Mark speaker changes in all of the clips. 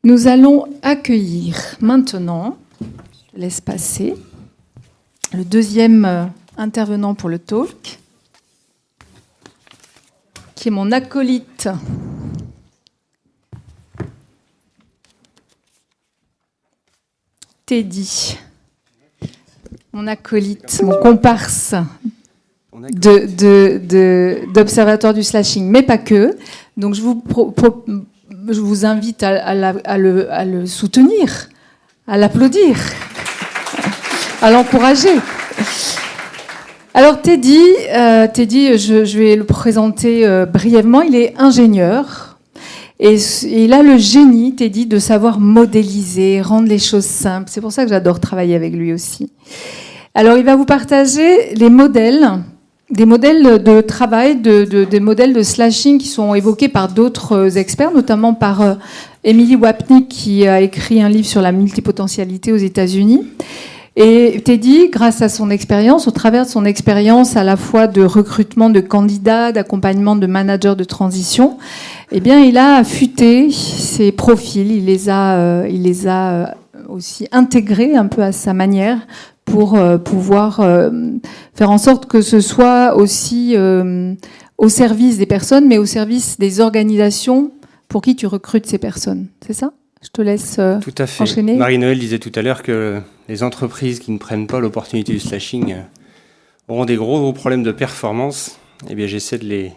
Speaker 1: Nous allons accueillir maintenant, je laisse passer, le deuxième intervenant pour le talk, qui est mon acolyte. Teddy, mon acolyte, mon comparse d'observatoire du slashing, mais pas que. Donc je vous invite à le soutenir, à l'applaudir, à l'encourager. Alors Teddy, je vais le présenter brièvement. Il est ingénieur et il a le génie, Teddy, de savoir modéliser, rendre les choses simples. C'est pour ça que j'adore travailler avec lui aussi. Alors il va vous partager les modèles, des modèles de travail, des modèles de slashing qui sont évoqués par d'autres experts, notamment par Emily Wapnick qui a écrit un livre sur la multipotentialité aux États-Unis. Et Teddy, grâce à son expérience, au travers de son expérience à la fois de recrutement de candidats, d'accompagnement de managers de transition, eh bien, il a affûté ses profils, il les a aussi intégrés un peu à sa manière pour pouvoir faire en sorte que ce soit aussi au service des personnes, mais au service des organisations pour qui tu recrutes ces personnes. C'est ça ? Je te laisse
Speaker 2: tout à fait.
Speaker 1: Enchaîner.
Speaker 2: Marie-Noël disait tout à l'heure que les entreprises qui ne prennent pas l'opportunité du slashing auront des gros problèmes de performance. Eh bien, j'essaie de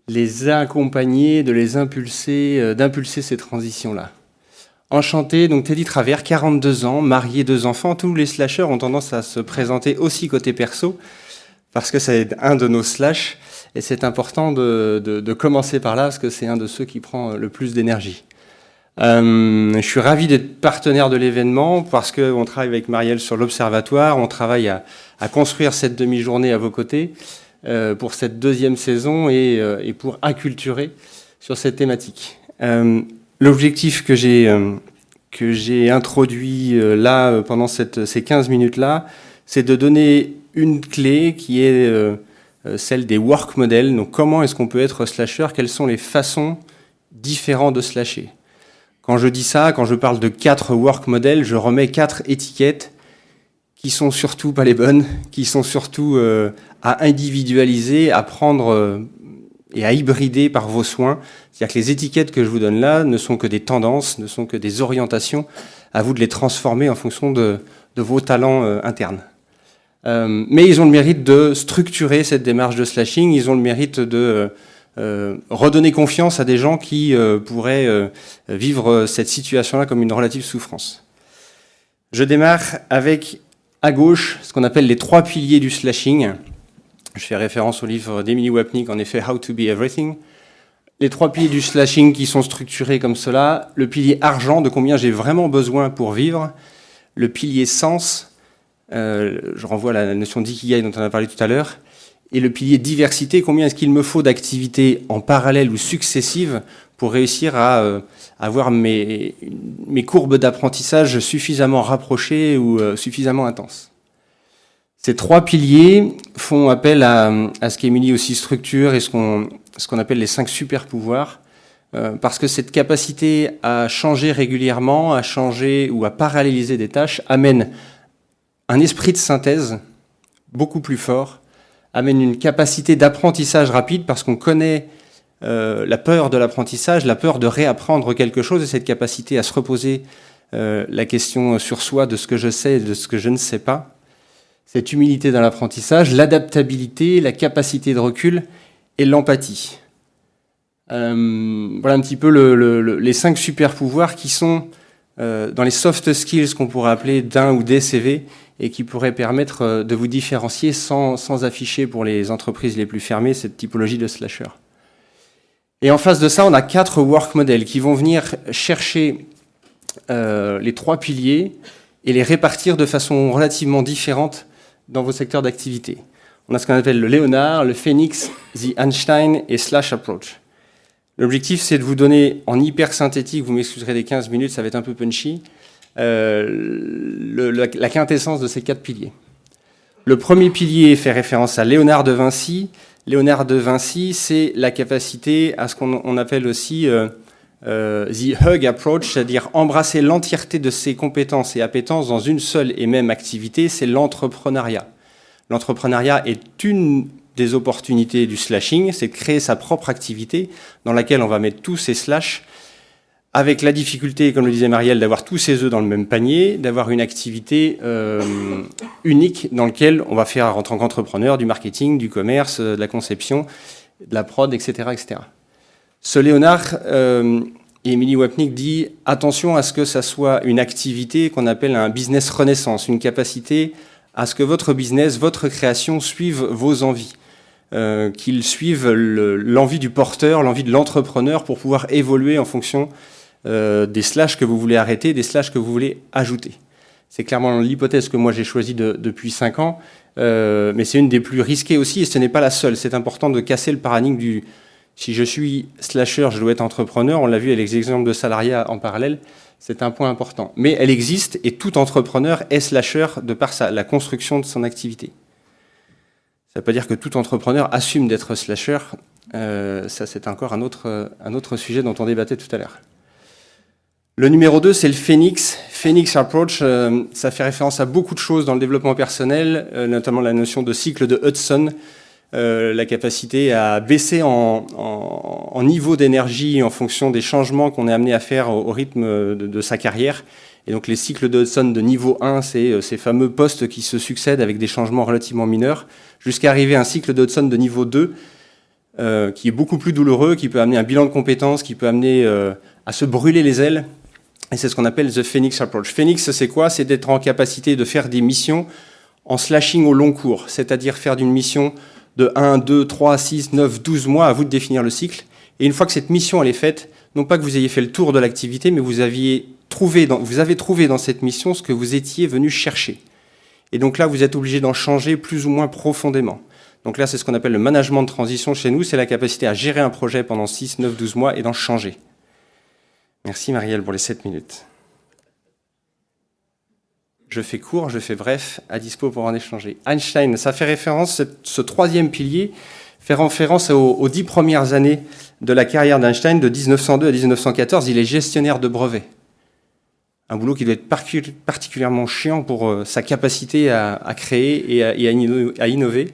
Speaker 2: les accompagner, de les impulser, d'impulser ces transitions-là. Enchanté, donc Teddy Travers, 42 ans, marié, 2 enfants. Tous les slasheurs ont tendance à se présenter aussi côté perso, parce que c'est un de nos slashs, et c'est important de commencer par là, parce que c'est un de ceux qui prend le plus d'énergie. Je suis ravi d'être partenaire de l'événement, parce qu'on travaille avec Marielle sur l'Observatoire, on travaille à construire cette demi-journée à vos côtés, pour cette deuxième saison, et pour acculturer sur cette thématique. L'objectif que j'ai introduit là pendant ces 15 minutes-là, c'est de donner une clé qui est celle des work models. Donc comment est-ce qu'on peut être slasher ? Quelles sont les façons différentes de slasher ? Quand je dis ça, quand je parle de 4 work models, je remets 4 étiquettes qui sont surtout pas les bonnes, qui sont surtout à individualiser, à prendre et à hybrider par vos soins. C'est-à-dire que les étiquettes que je vous donne là ne sont que des tendances, ne sont que des orientations. À vous de les transformer en fonction de vos talents internes. Mais ils ont le mérite de structurer cette démarche de slashing. Ils ont le mérite de redonner confiance à des gens qui pourraient vivre cette situation-là comme une relative souffrance. Je démarre avec, à gauche, ce qu'on appelle les 3 piliers du slashing. Je fais référence au livre d'Emily Wapnick, en effet, How to be Everything. Les 3 piliers du slashing qui sont structurés comme cela. Le pilier argent, de combien j'ai vraiment besoin pour vivre. Le pilier sens, je renvoie à la notion d'ikigai dont on a parlé tout à l'heure. Et le pilier diversité, combien est-ce qu'il me faut d'activités en parallèle ou successives pour réussir à avoir mes courbes d'apprentissage suffisamment rapprochées ou suffisamment intenses. Ces 3 piliers font appel à ce qu'Émilie aussi structure et ce qu'on appelle les 5 super pouvoirs, parce que cette capacité à changer régulièrement, à changer ou à paralléliser des tâches amène un esprit de synthèse beaucoup plus fort, amène une capacité d'apprentissage rapide parce qu'on connaît la peur de l'apprentissage, la peur de réapprendre quelque chose et cette capacité à se reposer la question sur soi de ce que je sais et de ce que je ne sais pas. Cette humilité dans l'apprentissage, l'adaptabilité, la capacité de recul et l'empathie. Voilà un petit peu les 5 super pouvoirs qui sont dans les soft skills qu'on pourrait appeler d'un ou des CV et qui pourraient permettre de vous différencier sans afficher pour les entreprises les plus fermées cette typologie de slasher. Et en face de ça, on a 4 work models qui vont venir chercher les 3 piliers et les répartir de façon relativement différente dans vos secteurs d'activité. On a ce qu'on appelle le Léonard, le Phoenix, the Einstein et Slash Approach. L'objectif, c'est de vous donner en hyper synthétique, vous m'excuserez des 15 minutes, ça va être un peu punchy, la quintessence de ces 4 piliers. Le premier pilier fait référence à Léonard de Vinci. Léonard de Vinci, c'est la capacité à ce qu'on appelle aussi the hug approach, c'est-à-dire embrasser l'entièreté de ses compétences et appétences dans une seule et même activité, c'est l'entrepreneuriat. L'entrepreneuriat est une des opportunités du slashing, c'est de créer sa propre activité dans laquelle on va mettre tous ses slashs, avec la difficulté, comme le disait Marielle, d'avoir tous ses œufs dans le même panier, d'avoir une activité unique dans laquelle on va faire en tant qu'entrepreneur du marketing, du commerce, de la conception, de la prod, etc. etc. Ce Léonard et Émilie Wapnick dit « Attention à ce que ça soit une activité qu'on appelle un business renaissance, une capacité à ce que votre business, votre création suive vos envies, qu'il suive l'envie du porteur, l'envie de l'entrepreneur pour pouvoir évoluer en fonction des slashs que vous voulez arrêter, des slashs que vous voulez ajouter. » C'est clairement l'hypothèse que moi j'ai choisie depuis 5 ans, mais c'est une des plus risquées aussi, et ce n'est pas la seule. C'est important de casser le paradigme du « si je suis slasher, je dois être entrepreneur ». On l'a vu avec les exemples de salariat en parallèle, c'est un point important. Mais elle existe, et tout entrepreneur est slasher de par la construction de son activité. Ça ne veut pas dire que tout entrepreneur assume d'être slasher. Ça, c'est encore un autre sujet dont on débattait tout à l'heure. Le numéro 2, c'est le Phoenix. Phoenix Approach, ça fait référence à beaucoup de choses dans le développement personnel, notamment la notion de cycle de Hudson, la capacité à baisser en niveau d'énergie en fonction des changements qu'on est amené à faire au rythme de sa carrière. Et donc les cycles de Hudson de niveau 1, c'est ces fameux postes qui se succèdent avec des changements relativement mineurs, jusqu'à arriver à un cycle de Hudson de niveau 2, qui est beaucoup plus douloureux, qui peut amener un bilan de compétences, qui peut amener à se brûler les ailes. Et c'est ce qu'on appelle the Phoenix Approach. Phoenix, c'est quoi? C'est d'être en capacité de faire des missions en slashing au long cours, c'est-à-dire faire d'une mission de 1, 2, 3, 6, 9, 12 mois, à vous de définir le cycle. Et une fois que cette mission elle est faite, non pas que vous ayez fait le tour de l'activité, mais vous avez trouvé dans cette mission ce que vous étiez venu chercher. Et donc là, vous êtes obligé d'en changer plus ou moins profondément. Donc là, c'est ce qu'on appelle le management de transition chez nous, c'est la capacité à gérer un projet pendant 6, 9, 12 mois et d'en changer. Merci Marielle pour les 7 minutes. Je fais court, je fais bref, à dispo pour en échanger. Einstein, ça fait référence, ce troisième pilier fait référence aux 10 premières années de la carrière d'Einstein, de 1902 à 1914. Il est gestionnaire de brevets. Un boulot qui doit être particulièrement chiant pour sa capacité à créer et à innover.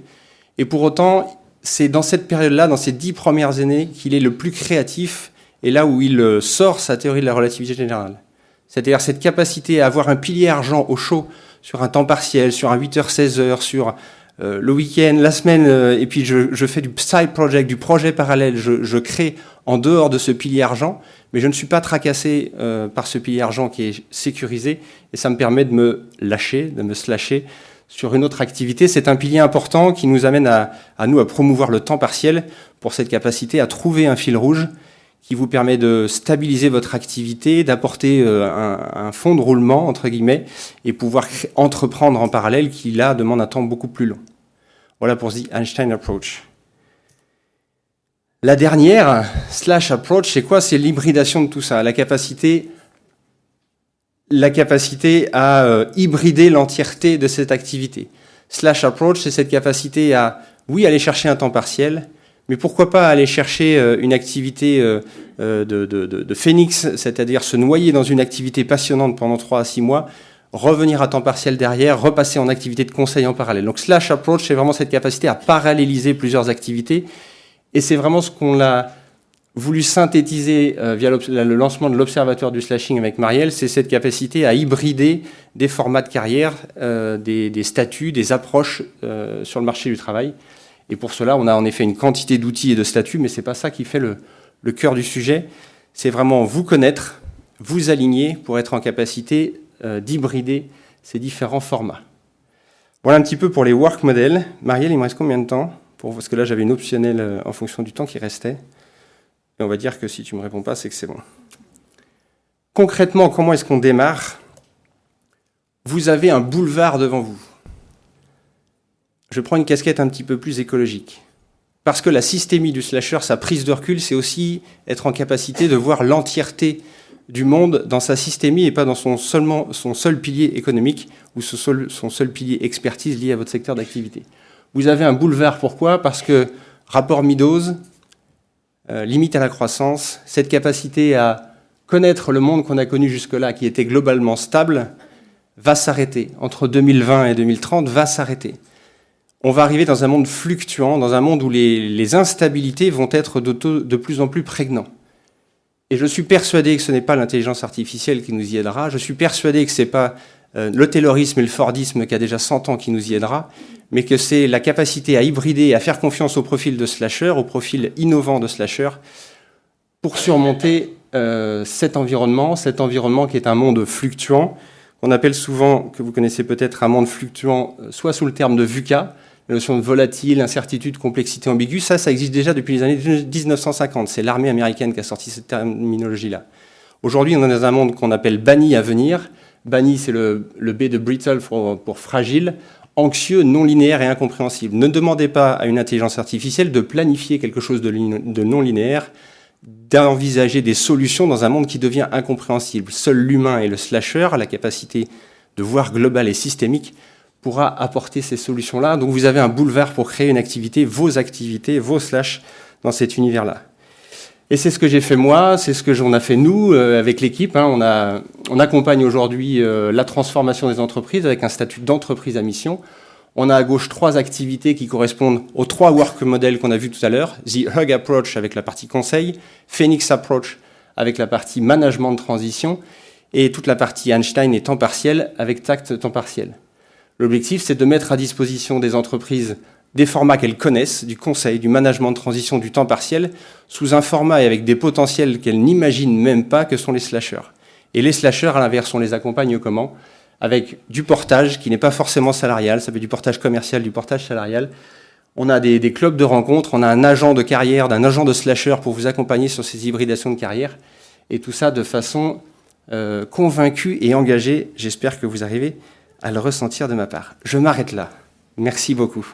Speaker 2: Et pour autant, c'est dans cette période-là, dans ces 10 premières années, qu'il est le plus créatif et là où il sort sa théorie de la relativité générale. C'est-à-dire cette capacité à avoir un pilier argent au chaud sur un temps partiel, sur un 8h, 16h, sur le week-end, la semaine, et puis je fais du side project, du projet parallèle, je crée en dehors de ce pilier argent, mais je ne suis pas tracassé par ce pilier argent qui est sécurisé, et ça me permet de me lâcher, de me slasher sur une autre activité. C'est un pilier important qui nous amène à promouvoir le temps partiel pour cette capacité à trouver un fil rouge qui vous permet de stabiliser votre activité, d'apporter un fond de roulement, entre guillemets, et pouvoir entreprendre en parallèle qui, là, demande un temps beaucoup plus long. Voilà pour The Einstein Approach. La dernière, slash approach, c'est quoi? C'est l'hybridation de tout ça, la capacité à hybrider l'entièreté de cette activité. Slash approach, c'est cette capacité à, oui, aller chercher un temps partiel, mais pourquoi pas aller chercher une activité de phénix, c'est-à-dire se noyer dans une activité passionnante pendant 3 à 6 mois, revenir à temps partiel derrière, repasser en activité de conseil en parallèle. Donc slash approach, c'est vraiment cette capacité à paralléliser plusieurs activités, et c'est vraiment ce qu'on a voulu synthétiser via le lancement de l'Observatoire du slashing avec Marielle, c'est cette capacité à hybrider des formats de carrière, des statuts, des approches sur le marché du travail. Et pour cela, on a en effet une quantité d'outils et de statuts, mais ce n'est pas ça qui fait le cœur du sujet. C'est vraiment vous connaître, vous aligner pour être en capacité d'hybrider ces différents formats. Voilà un petit peu pour les work models. Marielle, il me reste combien de temps? Parce que là, j'avais une optionnelle en fonction du temps qui restait. Et on va dire que si tu ne me réponds pas, c'est que c'est bon. Concrètement, comment est-ce qu'on démarre? Vous avez un boulevard devant vous. Je prends une casquette un petit peu plus écologique. Parce que la systémie du slasher, sa prise de recul, c'est aussi être en capacité de voir l'entièreté du monde dans sa systémie et pas dans son seul pilier économique ou son seul pilier expertise lié à votre secteur d'activité. Vous avez un boulevard, pourquoi? Parce que rapport Meadows, limite à la croissance, cette capacité à connaître le monde qu'on a connu jusque-là, qui était globalement stable, va s'arrêter. Entre 2020 et 2030, va s'arrêter. On va arriver dans un monde fluctuant, dans un monde où les instabilités vont être de plus en plus prégnants. Et je suis persuadé que ce n'est pas l'intelligence artificielle qui nous y aidera. Je suis persuadé que ce n'est pas le taylorisme et le fordisme qui a déjà 100 ans qui nous y aidera, mais que c'est la capacité à hybrider et à faire confiance au profil de slasher, au profil innovant de slasher, pour surmonter cet environnement qui est un monde fluctuant, qu'on appelle souvent, que vous connaissez peut-être, un monde fluctuant, soit sous le terme de VUCA, la notion de volatile, incertitude, complexité ambiguë. Ça existe déjà depuis les années 1950. C'est l'armée américaine qui a sorti cette terminologie-là. Aujourd'hui, on est dans un monde qu'on appelle banni à venir. Banni, c'est le B de brittle pour fragile, anxieux, non linéaire et incompréhensible. Ne demandez pas à une intelligence artificielle de planifier quelque chose de non linéaire, d'envisager des solutions dans un monde qui devient incompréhensible. Seul l'humain et le slasher, la capacité de voir global et systémique, pourra apporter ces solutions-là. Donc vous avez un boulevard pour créer une activité, vos slash dans cet univers-là. Et c'est ce que j'ai fait moi, c'est ce que j'en a fait nous avec l'équipe. On accompagne aujourd'hui la transformation des entreprises avec un statut d'entreprise à mission. On a à gauche 3 activités qui correspondent aux 3 work models qu'on a vus tout à l'heure. The Hug Approach avec la partie conseil, Phoenix Approach avec la partie management de transition et toute la partie Einstein et temps partiel avec Tact temps partiel. L'objectif, c'est de mettre à disposition des entreprises des formats qu'elles connaissent, du conseil, du management de transition, du temps partiel, sous un format et avec des potentiels qu'elles n'imaginent même pas que sont les slashers. Et les slashers, à l'inverse, on les accompagne comment ? Avec du portage qui n'est pas forcément salarial, ça peut être du portage commercial, du portage salarial. On a des clubs de rencontres, on a un agent de carrière, d'un agent de slasher pour vous accompagner sur ces hybridations de carrière. Et tout ça de façon convaincue et engagée. J'espère que vous arrivez à le ressentir de ma part. Je m'arrête là. Merci beaucoup.